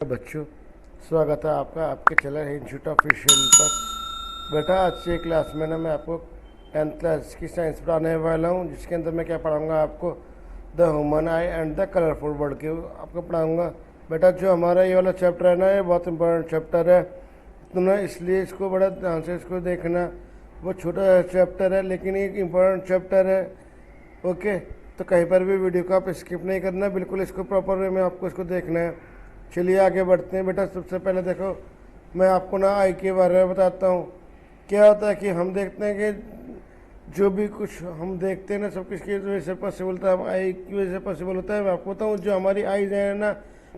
बच्चों, स्वागत है आपका आपके चैनल इंस्टीट्यूट ऑफ फिशियल पर। बेटा, आज से क्लास में ना मैं आपको 10th क्लास की साइंस पढ़ाने वाला हूँ, जिसके अंदर मैं क्या पढ़ाऊँगा आपको the human I and the colourful world के आपको पढ़ाऊँगा। बेटा, जो हमारा ये वाला चैप्टर है ना, ये बहुत इंपॉर्टेंट चैप्टर है, तो ना इसलिए इसको बड़ा ध्यान से इसको देखना। वो छोटा चैप्टर है लेकिन एक इम्पोर्टेंट चैप्टर है। ओके, तो कहीं पर भी वीडियो को आप स्किप नहीं करना, बिल्कुल इसको प्रॉपर वे में आपको इसको देखना है। चलिए आगे बढ़ते हैं। बेटा, सबसे पहले देखो, मैं आपको ना आई के बारे में बताता हूँ। क्या होता है कि हम देखते हैं कि जो भी कुछ हम देखते हैं ना, सब किसकी वजह से पॉसिबल होता है, आई की वजह से पॉसिबल होता है। मैं आपको बताऊँ, जो हमारी आईज है ना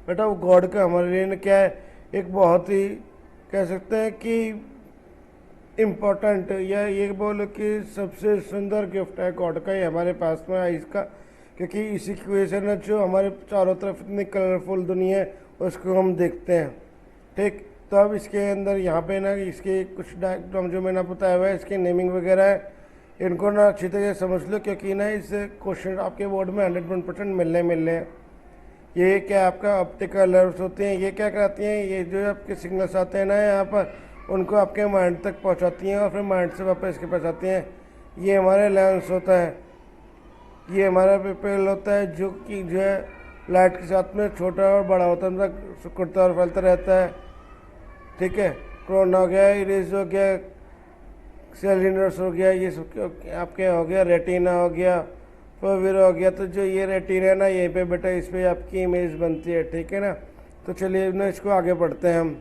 बेटा, वो गॉड का हमारे लिए ना क्या है, एक बहुत ही कह सकते हैं कि इम्पोर्टेंट, या ये बोलो कि सबसे सुंदर गिफ्ट है गॉड का ये हमारे पास में आइस का। क्योंकि इसी की वजह से ना जो हमारे चारों तरफ इतनी कलरफुल दुनिया है उसको हम देखते हैं। ठीक, तो अब इसके अंदर यहाँ पे ना इसके कुछ डायग्राम जो मैंने बताया हुआ है, इसके नेमिंग वगैरह है, इनको ना अच्छी तरह समझ लो, क्योंकि ना इस क्वेश्चन आपके बोर्ड में 100% मिलने हैं। ये क्या आपका ऑप्टिकल नर्व्स होते हैं, ये क्या कराती हैं, ये जो आपके सिग्नल्स आते हैं ना यहाँ पर, उनको आपके माइंड तक पहुँचाती हैं और फिर माइंड से वापस इसके पास आती हैं। ये हमारे लेंस होता है, ये हमारा पेपल होता है, जो कि जो है लाइट के साथ में छोटा और बड़ा होता है, मतलब सिकुड़ता और फैलता रहता है। ठीक है, क्रोन हो गया, इरेज हो गया, सेलिनर्स हो गया, ये सब आपके हो गया, रेटिना हो गया, फोविर हो गया। तो जो ये रेटिना है ना, यहीं पे बेटा इस पर आपकी इमेज बनती है। ठीक है ना, तो चलिए ना इसको आगे बढ़ते हैं हम।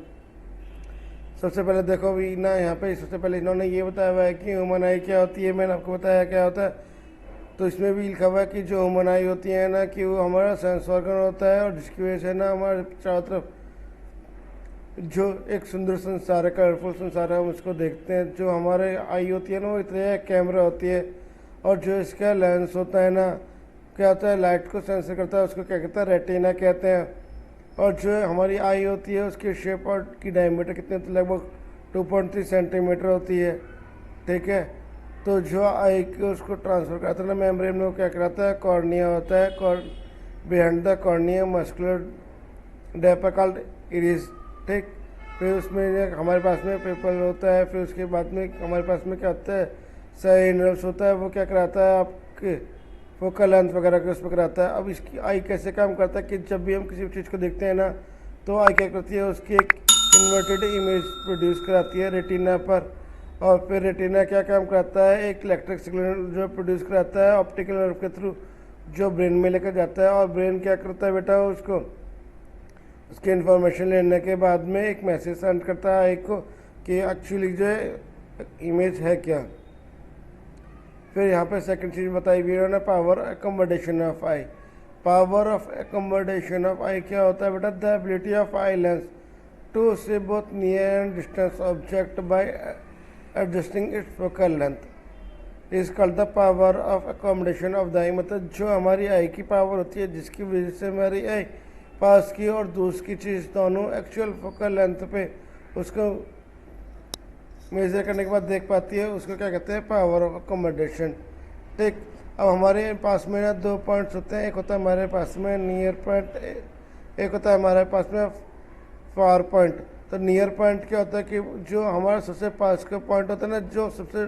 सबसे पहले देखो भी ना, यहाँ पे सबसे पहले इन्होंने ये बताया हुआ है कि ह्यूमन आई क्या होती है। मैंने आपको बताया क्या होता है, तो इसमें भी लिखा हुआ है कि जो ह्यूमन आई होती है ना, कि वो हमारा सेंस ऑर्गन होता है, और जिसकी वजह से ना हमारे चारों तरफ जो एक सुंदर संसार है, कलरफुल संसार है, हम उसको देखते हैं। जो हमारे आई होती है ना, वो इतने कैमरा होती है, और जो इसका लेंस होता है ना, क्या होता है, लाइट को सेंसर करता है, उसको क्या कहते हैं, रेटिना कहते हैं। और जो हमारी आई होती है उसकी शेप और की डायमीटर कितने, तो लगभग 2.3 सेंटीमीटर होती है। ठीक है, तो जो आई को उसको ट्रांसफर करता है ना मेम्ब्रेन में, वो क्या कराता है, कॉर्निया होता है, behind the cornea muscular डेपर called iris. ठीक, फिर उसमें हमारे पास में पेपल होता है, फिर उसके बाद में हमारे पास में क्या होता है, सही नर्व्स होता है, वो क्या कराता है आपके फोकल लेंथ वगैरह के उस पर कराता है। अब इसकी आई कैसे काम करता है कि जब भी हम किसी चीज़ को देखते हैं ना, तो आई क्या करती है, उसकी एक इन्वर्टेड इमेज प्रोड्यूस कराती है रेटिना पर, और फिर रेटिना क्या काम करता है, एक इलेक्ट्रिक सिग्नल जो प्रोड्यूस कराता है ऑप्टिकल नर्व के थ्रू, जो ब्रेन में लेकर जाता है। और ब्रेन क्या करता है बेटा, उसको उसकी इन्फॉर्मेशन लेने के बाद में एक मैसेज सेंड करता है आई को कि एक्चुअली जो है इमेज है क्या। फिर यहाँ पे सेकंड चीज़ बताई हुई है, power accommodation of eye. Power of accommodation of eye क्या होता है बेटा, the ability of eye lens to see both near and distance object by adjusting its focal length is called the power of accommodation of the eye. मतलब जो हमारी आई की power होती है, जिसकी वजह से हमारी आई पास की और दूर की चीज़ दोनों एक्चुअल फोकल लेंथ पे उसको मेजर करने के बाद देख पाती है, उसको क्या कहते हैं, पावर ऑफ अकोमोडेशन। ठीक, अब हमारे पास में ना दो पॉइंट्स होते हैं, एक होता है हमारे पास में नियर पॉइंट, एक होता है हमारे पास में फार पॉइंट। तो नियर पॉइंट क्या होता है कि जो हमारा सबसे पास का पॉइंट होता है ना, जो सबसे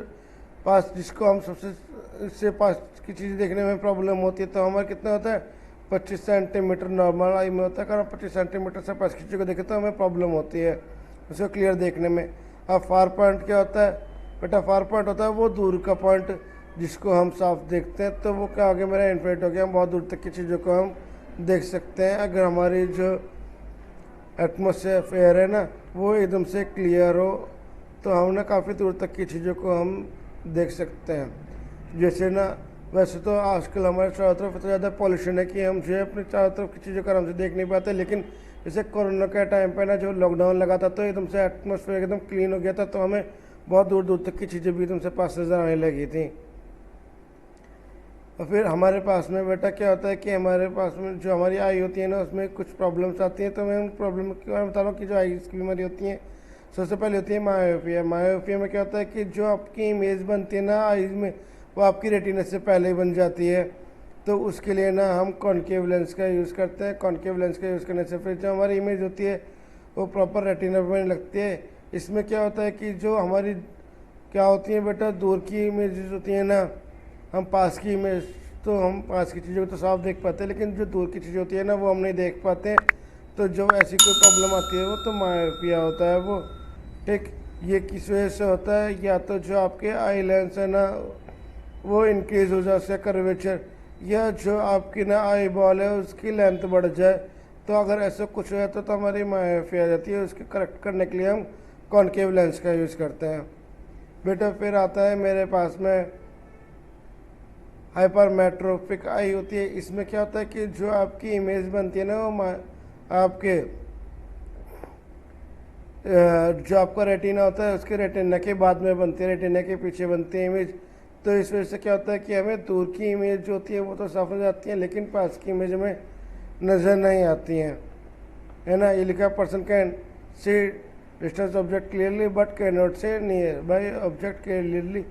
पास, जिसको हम सबसे पास की चीज़ देखने में प्रॉब्लम होती है, तो हमारा कितना होता है, 25 सेंटीमीटर नॉर्मल आई में होता है। अगर 25 सेंटीमीटर से पास की चीज़ को देखें तो हमें प्रॉब्लम होती है उसको क्लियर देखने में। अब फार पॉइंट क्या होता है बेटा, फार पॉइंट होता है वो दूर का पॉइंट जिसको हम साफ देखते हैं। तो वो क्या हो गया, मेरा इन्फिनिट हो गया, हम बहुत दूर तक की चीज़ों को हम देख सकते हैं। अगर हमारी जो एटमोसफेयर है ना, वो एकदम से क्लियर हो, तो हम ना काफ़ी दूर तक की चीज़ों को हम देख सकते हैं। जैसे ना, वैसे तो आजकल हमारे चारों तरफ इतना ज़्यादा पॉल्यूशन है कि हम जो है अपने चारों तरफ की चीज़ों को आराम से देख नहीं पाते। लेकिन जैसे कोरोना के टाइम पे ना, जो लॉकडाउन लगा था, तो एकदम से एटमोसफेयर एकदम क्लीन हो गया था, तो हमें बहुत दूर दूर तक की चीज़ें भी एकदम से पास नजर आने लगी थी। और फिर हमारे पास में बेटा क्या होता है कि हमारे पास में जो हमारी आई होती है ना, उसमें कुछ प्रॉब्लम्स आती हैं। तो मैं उन प्रॉब्लम के बारे में बता रहा हूँ कि जो आईज की बीमारी होती है, सबसे पहले होती है मायोपिया। मायोपिया में क्या होता है कि जो आपकी इमेज बनती है ना आईज में, वो आपकी रेटिना से पहले बन जाती है। तो उसके लिए ना हम कॉनकेव लेंस का यूज़ करते हैं। कॉनकेव लेंस का यूज़ करने से फिर जो हमारी इमेज होती है वो प्रॉपर रेटिना में लगती है। इसमें क्या होता है कि जो हमारी क्या होती है बेटा, दूर की इमेजेस होती है ना, हम पास की इमेज तो हम पास की चीज़ों को तो साफ देख पाते हैं, लेकिन जो दूर की चीज़ें होती है ना वो हम नहीं देख पाते। तो जो ऐसी कोई प्रॉब्लम आती है वो तो मायोपिया होता है वो। ठीक, ये किस वजह से होता है, या तो जो आपके आई लेंस है ना वो इंक्रीज हो जाए उसका कर्वेचर, या जो आपकी ना आई बॉल है उसकी लेंथ बढ़ जाए। तो अगर ऐसा कुछ हो जाता तो हमारी मायोपिया आ जाती है। उसके करेक्ट करने के लिए हम कॉनकेव लेंस का यूज़ करते हैं बेटा। फिर आता है मेरे पास में हाइपरमेट्रोपिक आई होती है। इसमें क्या होता है कि जो आपकी इमेज बनती है ना वो आपके जो आपका रेटिना होता है उसके रेटिना के बाद में बनती है, रेटिना के पीछे बनती है इमेज। तो इस वजह से क्या होता है कि हमें दूर की इमेज जो होती है वो तो साफ हो जाती है, लेकिन पास की इमेज में नज़र नहीं आती हैं, है ना। ये लिखा person can see distance object clearly but can not से नियर बाय ऑब्जेक्ट क्लियरली।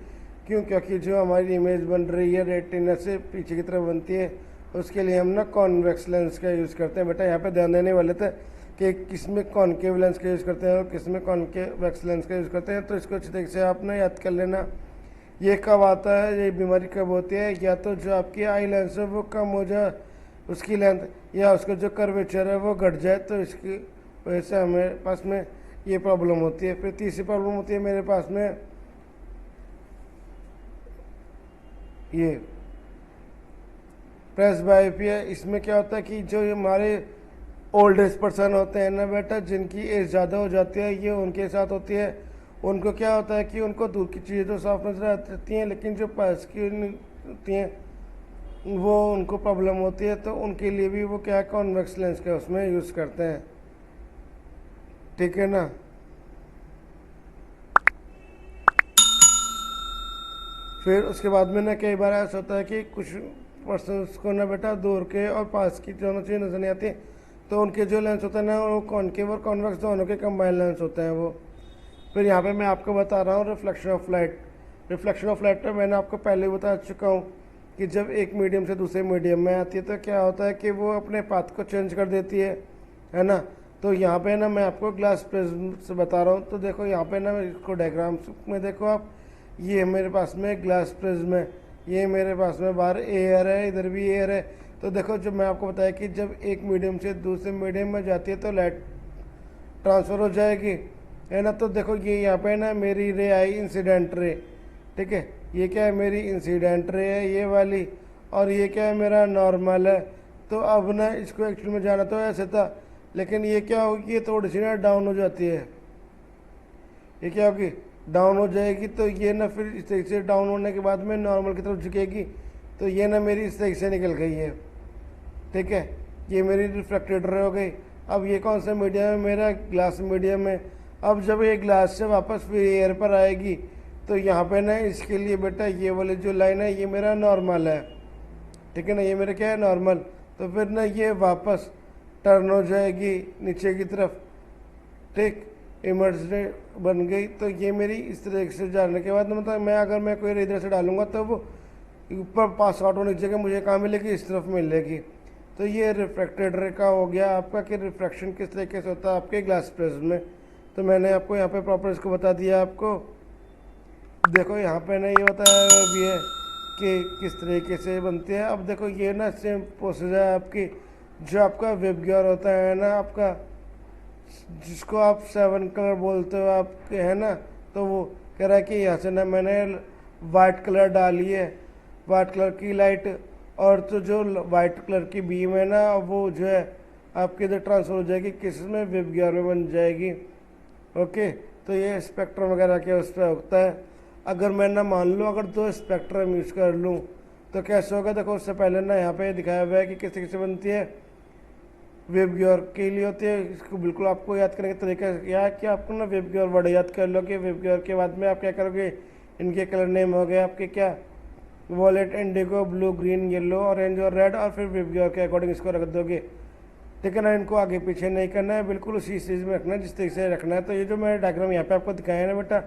क्यों? क्योंकि जो हमारी इमेज बन रही है रेटिना से पीछे की तरफ बनती है, उसके लिए हम ना कॉन्वेक्स लेंस का यूज़ करते हैं बेटा। यहाँ पे ध्यान देने वाले थे कि किस में कॉनकेव लेंस का यूज़ करते हैं और किस में कॉन्वेक्स लेंस का यूज़ करते हैं। तो इसको अच्छी तरीके से आप ना याद कर लेना। ये कब आता है, ये बीमारी कब होती है, या तो जो आपकी आई लेंस है वो कम हो जाए उसकी लेंथ, या उसका जो कर्वेचर है वो घट जाए, तो इसकी वजह से हमारे पास में ये प्रॉब्लम होती है। फिर तीसरी प्रॉब्लम होती है मेरे पास में ये प्रेस बायोपिया। इसमें क्या होता है कि जो हमारे ओल्ड एज पर्सन होते हैं ना बेटा, जिनकी एज ज़्यादा हो जाती है, ये उनके साथ होती है। उनको क्या होता है कि उनको दूर की चीज़ें तो साफ नजर आती हैं, लेकिन जो पास की होती हैं वो उनको प्रॉब्लम होती है। तो उनके लिए भी वो क्या कॉन्वेक्स लेंस का उसमें यूज़ करते हैं, ठीक है ना। फिर उसके बाद में ना कई बार ऐसा होता है कि कुछ पर्सनस को ना बेटा दूर के और पास की दोनों चीज़ें नजर नहीं आती, तो उनके जो लेंस होते हैं ना वो कॉनकेव और कॉन्वेक्स दोनों के कंबाइंड लेंस होते हैं वो। फिर यहाँ पे मैं आपको बता रहा हूँ reflection of light. Reflection of light पे मैंने आपको पहले ही बता चुका हूँ कि जब एक मीडियम से दूसरे मीडियम में आती है तो क्या होता है कि वो अपने पाथ को चेंज कर देती है ना। तो यहाँ पे ना मैं आपको ग्लास प्रिज्म से बता रहा हूँ। तो देखो यहाँ पे ना इसको डायग्राम्स में देखो आप, ये मेरे पास में ग्लास प्रिज्म है, ये मेरे पास में बाहर एयर है, इधर भी एयर है। तो देखो जब मैं आपको बताया कि जब एक मीडियम से दूसरे मीडियम में जाती है तो लाइट ट्रांसफ़र हो जाएगी, है ना। तो देखो ये यहाँ पे ना मेरी रे आई इंसिडेंट रे, ठीक है। ये क्या है, मेरी इंसिडेंट रे है ये वाली, और ये क्या है, मेरा नॉर्मल है। तो अब ना इसको एक्चुअली में जाना तो ऐसे था, लेकिन ये क्या होगी, ये थोड़ी सी ना डाउन हो जाती है। ये क्या होगी, डाउन हो जाएगी। तो ये ना फिर इस तरीके से डाउन होने के बाद में नॉर्मल की तरफ झुकेगी। तो ये ना मेरी इस तरीके से निकल गई है, ठीक है। ये मेरी रिफ्लेक्टेड रे हो गई। अब ये कौन सा मीडियम है, मेरा ग्लास मीडियम है। अब जब ये ग्लास से वापस फिर एयर पर आएगी तो यहाँ पे ना इसके लिए बेटा ये वाली जो लाइन है ये मेरा नॉर्मल है, ठीक है ना। ये मेरा क्या है, नॉर्मल। तो फिर ना ये वापस टर्न हो जाएगी नीचे की तरफ, ठीक, इमर्ज बन गई। तो ये मेरी इस तरीके से जाने के बाद मतलब मैं अगर मैं कोई इधर से डालूंगा तो वो ऊपर पास आउट होने की जगह मुझे कहाँ मिलेगी, इस तरफ मिलेगी। तो ये रिफ्रैक्टेड रे का हो गया आपका कि रिफ्रैक्शन किस तरीके से होता है आपके ग्लास प्रिज्म में। तो मैंने आपको यहाँ पे प्रॉपर इसको बता दिया आपको। देखो यहाँ पे ना ये बताया भी है कि किस तरीके से बनती है। अब देखो ये ना सेम प्रोसेस है आपकी, जो आपका वेब गियर होता है ना आपका, जिसको आप 7 कलर बोलते हो आपके, है ना। तो वो कह रहा है कि यहाँ से ना मैंने वाइट कलर डाली है, वाइट कलर की लाइट, और तो जो वाइट कलर की बीम है ना वो जो है आपके इधर ट्रांसफर हो जाएगी, किस में, वेब गियर में बन जाएगी। ओके, तो ये स्पेक्ट्रम वगैरह के उस पर होता है। अगर मैं ना मान लो अगर 2 स्पेक्ट्रम यूज़ कर लूँ तो कैसे होगा, देखो उससे पहले ना यहाँ पे दिखाया हुआ है कि किस तरीके से बनती है। वेब गियर के लिए होती है, इसको बिल्कुल आपको याद करने का तरीका यह है कि आपको ना वेब गियर वर्ड याद कर लो कि वेब गियर के बाद में आप क्या करोगे, इनके कलर नेम हो गए आपके क्या, wallet, Indigo, blue, green, yellow, orange और रेड, और फिर वेब गियर के अकॉर्डिंग इसको रख दोगे, ठीक है ना। इनको आगे पीछे नहीं करना है, बिल्कुल उसी चीज़ में रखना है जिस तरीके से रखना है। तो ये जो मैंने डायग्राम यहाँ पे आपको दिखाया है ना बेटा,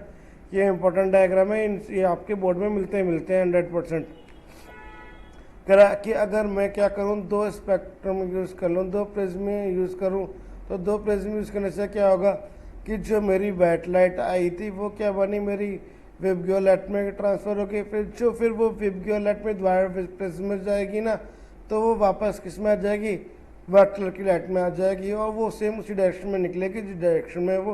ये इंपॉर्टेंट डायग्राम है, ये आपके बोर्ड में मिलते हैं 100%। करा कि अगर मैं क्या करूं, दो स्पेक्ट्रम यूज़ कर लूं, दो प्रिज्म यूज़ करूं, तो दो प्रिज्म यूज़ करने से क्या होगा कि जो मेरी वाइट लाइट आई थी वो क्या बनी, मेरी विबग्योर लाइट में ट्रांसफ़र होगी। फिर वो विबग्योर लाइट में दोबारा प्रिज्म में जाएगी ना, तो वो वापस किस में आ जाएगी, वाइट कलर की लाइट में आ जाएगी, और वो सेम उसी डायरेक्शन में निकलेगी जिस डायरेक्शन में वो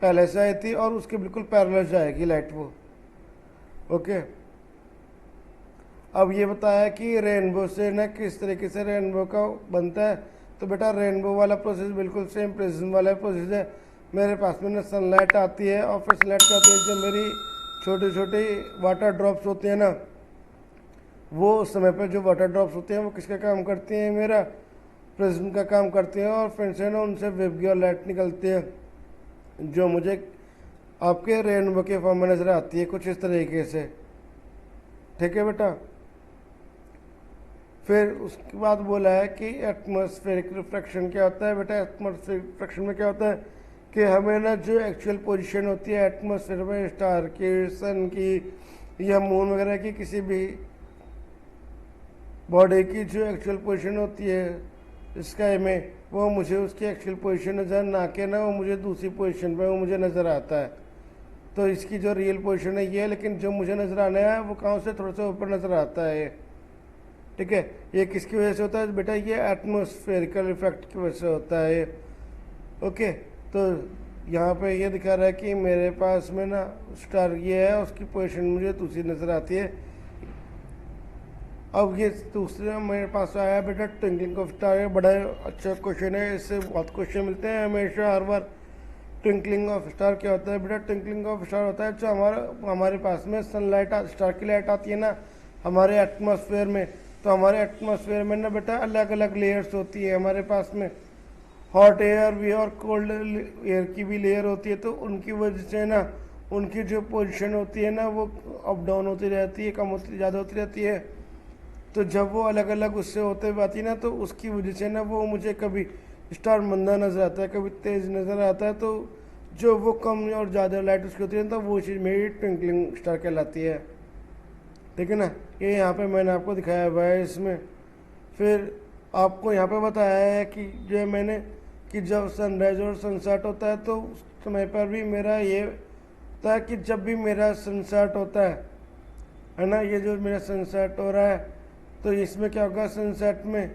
पहले से आई थी, और उसके बिल्कुल पैरेलल जाएगी लाइट वो। ओके, अब ये बताया कि रेनबो से ना किस तरीके से रेनबो का बनता है। तो बेटा रेनबो वाला प्रोसेस बिल्कुल सेम प्रिज्म वाला प्रोसेस है। मेरे पास में ना सनलाइट आती है, और फिर सनलाइट क्या होती है, जो मेरी छोटी छोटी वाटर ड्रॉप्स होती है ना, वो उस समय पर जो वाटर ड्रॉप्स होते हैं वो किसका काम करती हैं, मेरा प्रिज्म का काम करती हैं, और फिर से ना उनसे विबग्योर लाइट निकलती है जो मुझे आपके रेनबो के फॉर्म में नज़र आती है कुछ इस तरीके से। ठीक है बेटा। फिर उसके बाद बोला है कि एटमॉस्फेरिक रिफ्रैक्शन क्या होता है। बेटा एटमॉस्फेरिक रिफ्रैक्शन में क्या होता है कि हमें ना जो एक्चुअल पोजीशन होती है एटमॉस्फेयर में स्टार की, सन की या मून वगैरह की किसी भी बॉडी की जो एक्चुअल पोजीशन होती है स्काई में, वो मुझे उसकी एक्चुअल पोजीशन नज़र ना के ना वो मुझे दूसरी पोजीशन पे वो मुझे नज़र आता है। तो इसकी जो रियल पोजीशन है ये है, लेकिन जो मुझे नज़र आना है वो कहाँ से थोड़ा सा ऊपर नज़र आता है। ठीक है, ये किसकी वजह से होता है बेटा, ये एटमॉस्फेरिकल इफेक्ट की वजह से होता है। ओके, तो यहाँ पे ये दिखा रहा है कि मेरे पास में ना स्टार ये है, उसकी पोजीशन मुझे दूसरी नज़र आती है। अब ये दूसरे मेरे पास आया बेटा ट्विंकलिंग ऑफ स्टार है, बड़ा अच्छा क्वेश्चन है, इससे बहुत क्वेश्चन मिलते हैं हमेशा हर बार। ट्विंकलिंग ऑफ स्टार क्या होता है बेटा, ट्विंकलिंग ऑफ स्टार होता है जो हमारे पास में सनलाइट स्टार की लाइट आती है ना हमारे एटमॉस्फेयर में, तो हमारे एटमॉस्फेयर में ना बेटा अलग अलग लेयर्स होती है हमारे पास में, हॉट एयर भी और कोल्ड एयर की भी लेयर होती है। तो उनकी वजह से ना उनकी जो पोजीशन होती है ना वो अप डाउन होती रहती है, कम होती ज़्यादा होती रहती है। तो जब वो अलग अलग उससे होते हुए आती है ना, तो उसकी वजह से ना वो मुझे कभी स्टार मंदा नज़र आता है, कभी तेज़ नज़र आता है। तो जो वो कम और ज़्यादा लाइट उसकी होती है तो वो चीज़ मेरी ट्विंकलिंग स्टार कहलाती है। ठीक है ना, ये यहाँ पे मैंने आपको दिखाया हुआ है इसमें। फिर आपको यहाँ पे बताया है कि जो मैंने कि जब सनराइज और सनसेट होता है तो उस समय पर भी मेरा ये होता है कि जब भी मेरा सनसेट होता है ना, ये जो मेरा सनसेट हो रहा है तो इसमें क्या होगा सनसेट में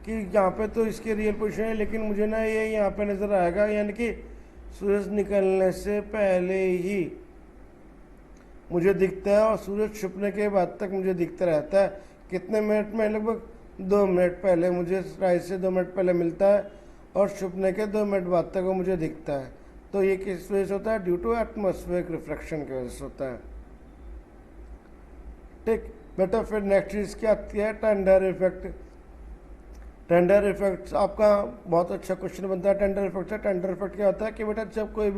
कि यहाँ पे तो इसकी रियल पोजीशन है, लेकिन मुझे ना ये यहाँ पे नज़र आएगा, यानी कि सूरज निकलने से पहले ही मुझे दिखता है और सूरज छुपने के बाद तक मुझे दिखता रहता है। कितने मिनट में, लगभग 2 मिनट पहले मुझे राइज से 2 मिनट पहले मिलता है और छुपने के 2 मिनट बाद तक वो मुझे दिखता है। तो ये किस वजह से होता है, ड्यू टू एटमॉस्फेरिक रिफ्रैक्शन की वजह से होता है। ठीक बेटा, फिर नेक्स्ट चीज़ क्या आती है, टेंडर इफेक्ट। टेंडर इफेक्ट आपका बहुत अच्छा क्वेश्चन बनता है टेंडर इफेक्ट से। टेंडर इफेक्ट क्या होता है कि बेटा जब कोई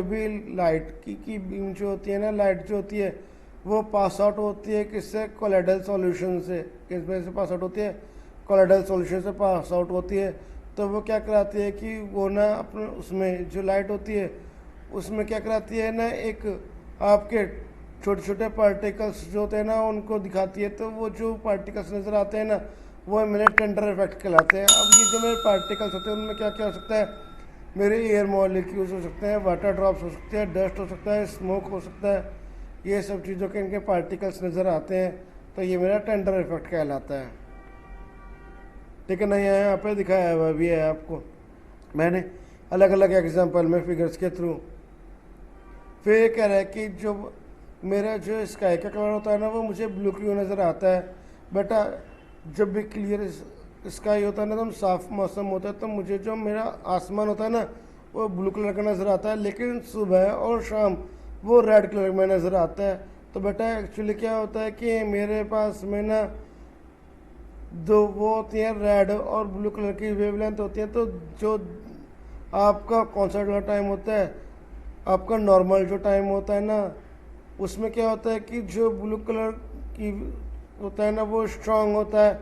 भी लाइट की बीम जो होती है ना, लाइट जो होती है वो पास आउट होती है किससे, कोलाइडल सॉल्यूशन से। किस वजह से पास आउट होती है, कोलाइडल सॉल्यूशन से पास आउट होती है। तो वो क्या कराती है कि वो ना अपने उसमें जो लाइट होती है उसमें क्या कराती है ना, एक आपके छोटे छोटे पार्टिकल्स जो होते हैं ना उनको दिखाती है। तो वो जो पार्टिकल्स नज़र आते हैं ना वो मेरे टेंडर इफेक्ट कहलाते हैं। अब ये जो मेरे पार्टिकल्स होते हैं उनमें क्या क्या हो सकता है, मेरे एयर मॉलिक्यूल्स हो सकते हैं, वाटर ड्रॉप्स हो सकते हैं, डस्ट हो सकता है, स्मोक हो सकता है, ये सब चीज़ों के इनके पार्टिकल्स नज़र आते हैं। तो ये मेरा टेंडर इफेक्ट कहलाता है। ठीक है ना, यहाँ पे दिखाया हुआ भी है आपको मैंने अलग अलग एग्जांपल में फिगर्स के थ्रू। फिर ये कह रहा है कि जो मेरा जो स्काई का कलर होता है ना वो मुझे ब्लू क्यों नज़र आता है। बेटा जब भी क्लियर स्काई होता है ना, तो साफ मौसम होता है, तो मुझे जो मेरा आसमान होता है ना वो ब्लू कलर का नज़र आता है, लेकिन सुबह और शाम वो रेड कलर में नज़र आता है। तो बेटा एक्चुअली क्या होता है कि मेरे पास में ना दो वो होती हैं रेड और ब्लू कलर की वेवलेंथ होती है। तो जो आपका कौन सा वाला टाइम होता है, आपका नॉर्मल जो टाइम होता है ना उसमें क्या होता है कि जो ब्लू कलर की होता है ना वो स्ट्रांग होता है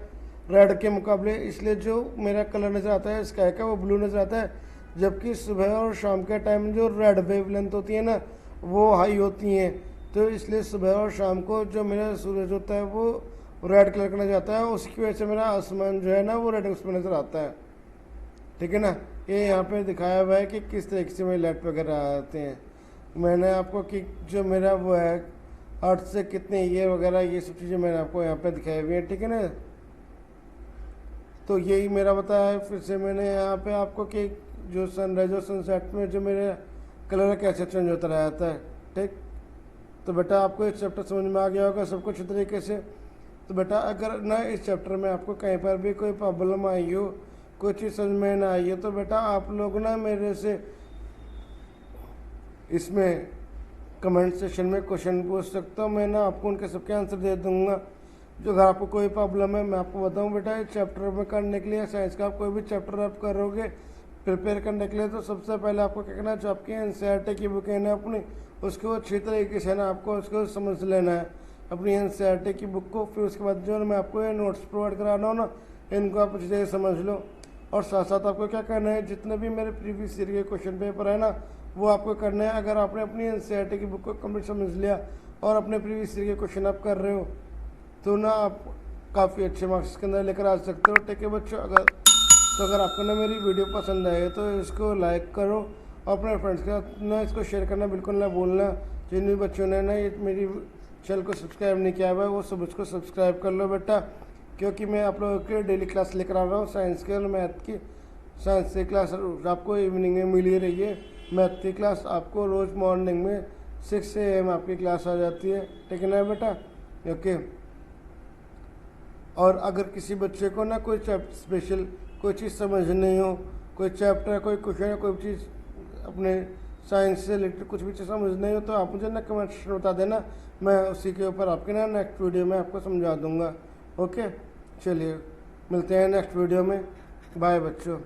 रेड के मुकाबले, इसलिए जो मेरा कलर नज़र आता है स्काई का वो ब्लू नज़र आता है। जबकि सुबह और शाम के टाइम जो रेड वेवलेंथ होती है ना वो हाई होती हैं, तो इसलिए सुबह और शाम को जो मेरा सूरज होता है वो रेड कलर का नजर आता है, उसकी वजह से मेरा आसमान जो है ना वो रेड उसमें नज़र आता है। ठीक है ना। ये यहाँ पे दिखाया हुआ है कि किस तरीके से मेरे लाइट वगैरह आते हैं। मैंने आपको कि जो मेरा वो है अर्थ से कितने ये वगैरह ये सब चीज़ें मैंने आपको यहाँ पे दिखाई हुई हैं। ठीक है ना। तो यही मेरा बताया है। फिर से मैंने यहाँ पे आपको कि जो सनराइज और सनसेट में जो मेरे कलर कैसे चेंज होता रहता है। ठीक। तो बेटा आपको इस चैप्टर समझ में आ गया होगा सब कुछ तरीके से। तो बेटा अगर ना इस चैप्टर में आपको कहीं पर भी कोई प्रॉब्लम आई हो, कोई चीज़ समझ में ना आई हो, तो बेटा आप लोग ना मेरे से इसमें कमेंट सेक्शन में क्वेश्चन पूछ सकता हूँ। मैं ना आपको उनके सबके आंसर दे दूँगा। जो अगर आपको कोई प्रॉब्लम है मैं आपको बताऊँ बेटा, इस चैप्टर में करने के लिए साइंस का कोई भी चैप्टर आप करोगे प्रिपेयर करने के लिए, तो सबसे पहले आपको क्या करना है, जो आपकी एनसीईआरटी की बुक है ना अपनी, उसको अच्छी तरीके से ना आपको उसको समझ लेना है अपनी एनसीईआरटी की बुक को। फिर उसके बाद जो मैं आपको ये नोट्स प्रोवाइड करा रहा हूँ ना, इनको आप अच्छी तरह समझ लो। और साथ साथ आपको क्या करना है, जितने भी मेरे प्रीवियस ईयर के क्वेश्चन पेपर है ना वो आपको करना है। अगर आपने अपनी एनसीईआरटी की बुक को कंप्लीट समझ लिया और अपने प्रीवियस ईयर के क्वेश्चन आप कर रहे हो, तो ना आप काफ़ी अच्छे मार्क्स के अंदर लेकर आ सकते हो। ठीक है बच्चों। अगर आपको ना मेरी वीडियो पसंद आए तो इसको लाइक करो और अपने फ्रेंड्स के साथ ना इसको शेयर करना बिल्कुल ना भूलना। जिन भी बच्चों ने ना ये मेरी चैनल को सब्सक्राइब नहीं किया हुआ है वो सब उसको सब्सक्राइब कर लो बेटा, क्योंकि मैं आप लोगों के डेली क्लास लेकर आ रहा हूँ साइंस के और मैथ की। साइंस की क्लास आपको इवनिंग में मिल ही रही है, मैथ की क्लास आपको रोज़ मॉर्निंग में 6 AM आपकी क्लास आ जाती है। ठीक है ना बेटा। ओके। और अगर किसी बच्चे को ना कोई स्पेशल कोई चीज़ समझ नहीं हो, कोई चैप्टर कोई क्वेश्चन या कोई चीज़ अपने साइंस से रिलेटेड कुछ भी चीज़ समझ नहीं हो, तो आप मुझे ना कमेंट सेक्शन में बता देना, मैं उसी के ऊपर आपके ना नेक्स्ट वीडियो में आपको समझा दूंगा। ओके। चलिए मिलते हैं नेक्स्ट वीडियो में। बाय बच्चों।